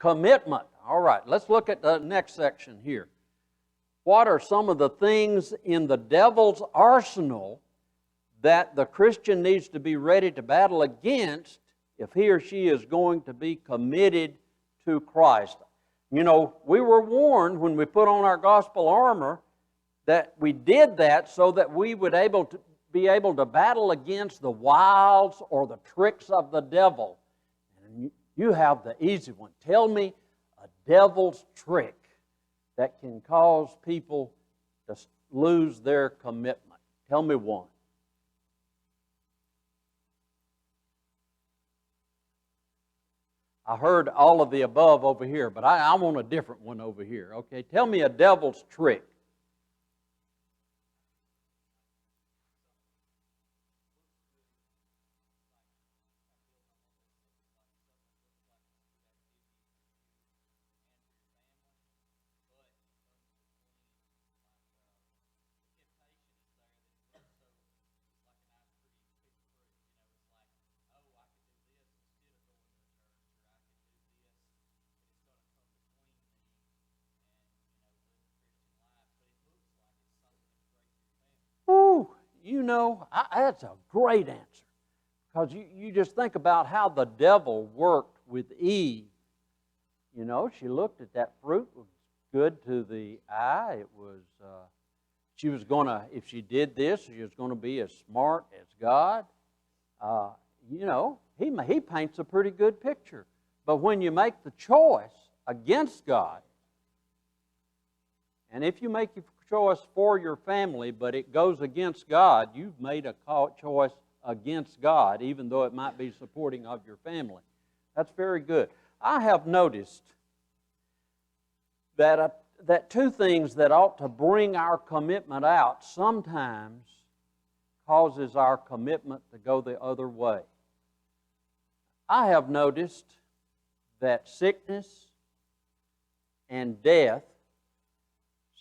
Commitment. All right, let's look at the next section here. What are some of the things in the devil's arsenal that the Christian needs to be ready to battle against if he or she is going to be committed to Christ? You know, we were warned when we put on our gospel armor that we did that so that we would be able to battle against the wiles or the tricks of the devil. And you have the easy one. Tell me a devil's trick that can cause people to lose their commitment. Tell me one. I heard all of the above over here, but I want a different one over here. Okay, tell me a devil's trick. Ooh, you know, that's a great answer. Because you just think about how the devil worked with Eve. You know, she looked at that fruit, it was good to the eye. It was, she was going to, if she did this, she was going to be as smart as God. You know, he paints a pretty good picture. But when you make the choice against God, and if you make your choice for your family, but it goes against God, you've made a choice against God, even though it might be supporting of your family. That's very good. I have noticed that two things that ought to bring our commitment out sometimes causes our commitment to go the other way. I have noticed that sickness and death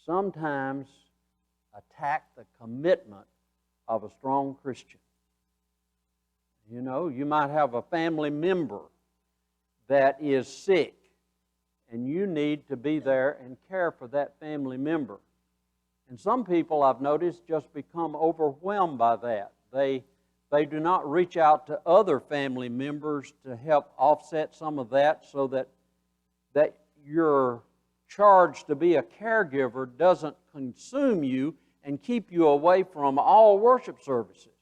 sometimes attack the commitment of a strong Christian. You know, you might have a family member that is sick, and you need to be there and care for that family member. And some people, I've noticed, just become overwhelmed by that. They do not reach out to other family members to help offset some of that, so that your charge to be a caregiver doesn't consume you and keep you away from all worship services.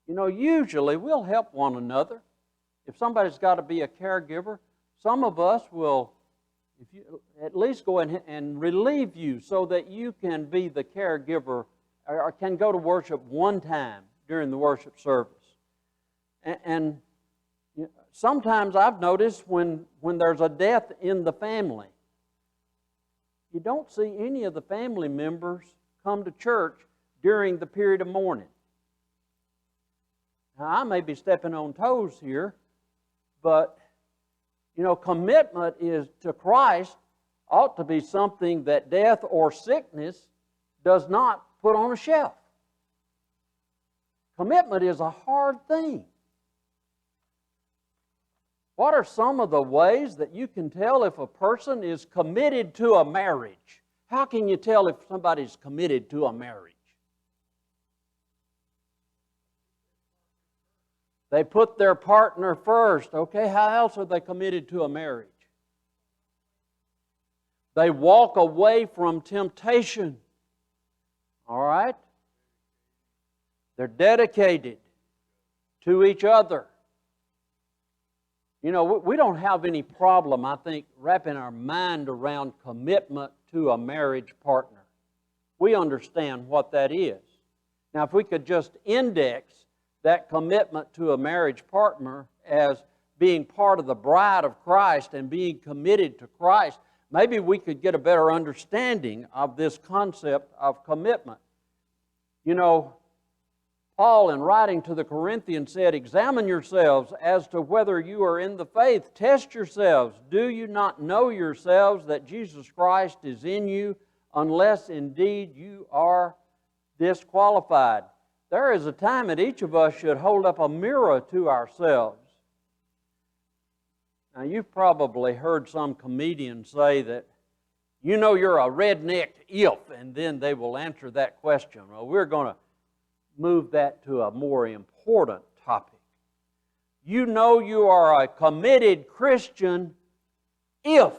You know, usually we'll help one another. If somebody's got to be a caregiver, some of us will, if you at least go in and relieve you so that you can be the caregiver or can go to worship one time during the worship service. And sometimes I've noticed when there's a death in the family, you don't see any of the family members come to church during the period of mourning. Now, I may be stepping on toes here, but, you know, commitment is to Christ ought to be something that death or sickness does not put on a shelf. Commitment is a hard thing. What are some of the ways that you can tell if a person is committed to a marriage? How can you tell if somebody's committed to a marriage? They put their partner first. Okay, how else are they committed to a marriage? They walk away from temptation. All right? They're dedicated to each other. You know, we don't have any problem, I think, wrapping our mind around commitment to a marriage partner. We understand what that is. Now, if we could just index that commitment to a marriage partner as being part of the bride of Christ and being committed to Christ, maybe we could get a better understanding of this concept of commitment. You know, Paul, in writing to the Corinthians, said, "Examine yourselves as to whether you are in the faith. Test yourselves. Do you not know yourselves that Jesus Christ is in you, unless indeed you are disqualified?" There is a time that each of us should hold up a mirror to ourselves. Now, you've probably heard some comedian say that, you know you're a redneck if, and then they will answer that question. Well, we're going to move that to a more important topic. You know you are a committed Christian if.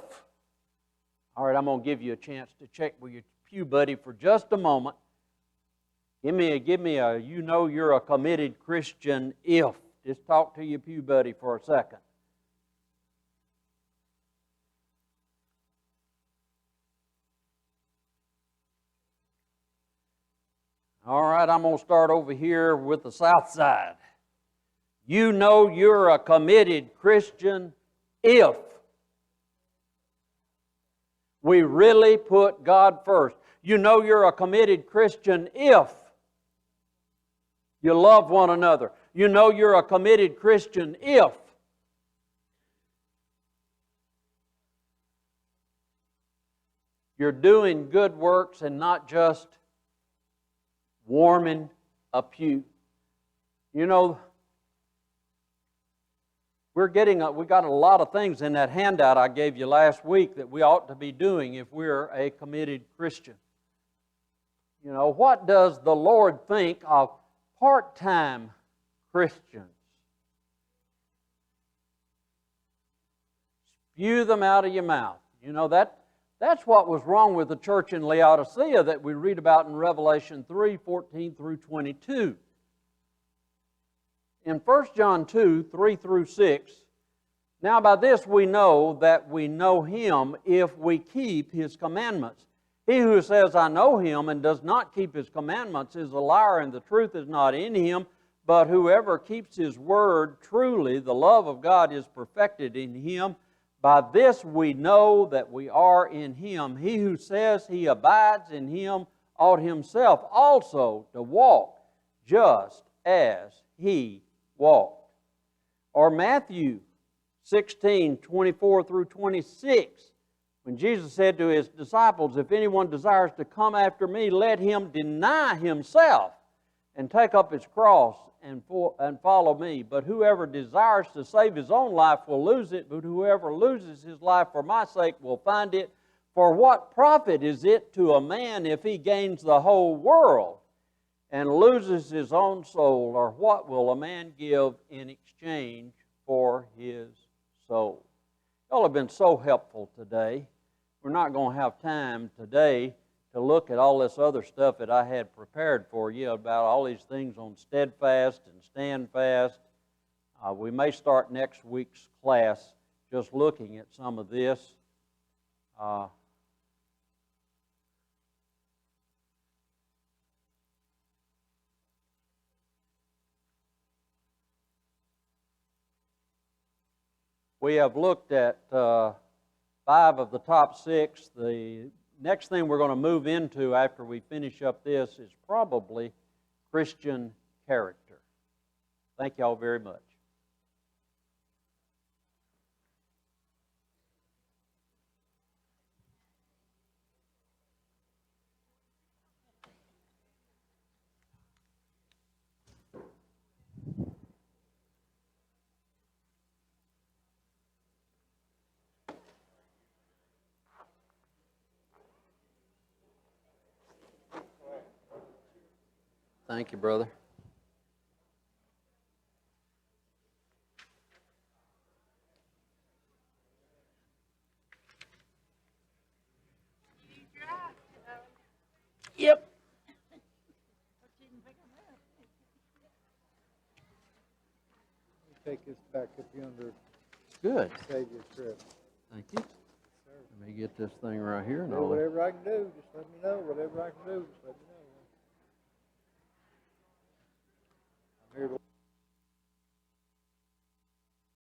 All right, I'm going to give you a chance to check with your pew buddy for just a moment. Give me a you know you're a committed Christian if. Just talk to your pew buddy for a second. All right, I'm going to start over here with the south side. You know you're a committed Christian if we really put God first. You know you're a committed Christian if you love one another. You know you're a committed Christian if you're doing good works and not just warming a pew. You know, we got a lot of things in that handout I gave you last week that we ought to be doing if we're a committed Christian. You know, what does the Lord think of part-time Christians? Spew them out of your mouth. You know, that's what was wrong with the church in Laodicea that we read about in Revelation 3:14 through 22. In 1 John 2:3 through 6, now by this we know that we know Him if we keep His commandments. He who says, I know Him, and does not keep His commandments is a liar, and the truth is not in him. But whoever keeps His word, truly the love of God is perfected in him. By this we know that we are in Him. He who says he abides in Him ought himself also to walk just as He walked. Or Matthew 16:24 through 26, when Jesus said to His disciples, if anyone desires to come after me, let him deny himself and take up his cross and follow me. But whoever desires to save his own life will lose it, but whoever loses his life for my sake will find it. For what profit is it to a man if he gains the whole world and loses his own soul? Or what will a man give in exchange for his soul? Y'all have been so helpful today. We're not going to have time today to look at all this other stuff that I had prepared for you about all these things on steadfast and stand fast. We may start next week's class just looking at some of this. We have looked at 5 of the top 6. The next thing we're going to move into after we finish up this is probably Christian character. Thank you all very much. Thank you, brother. Yep. Take this back up yonder. Good. Save your trip. Thank you. Let me get this thing right here. And Whatever I can do, just let me know. Whatever I can do, just let me know. I'm here to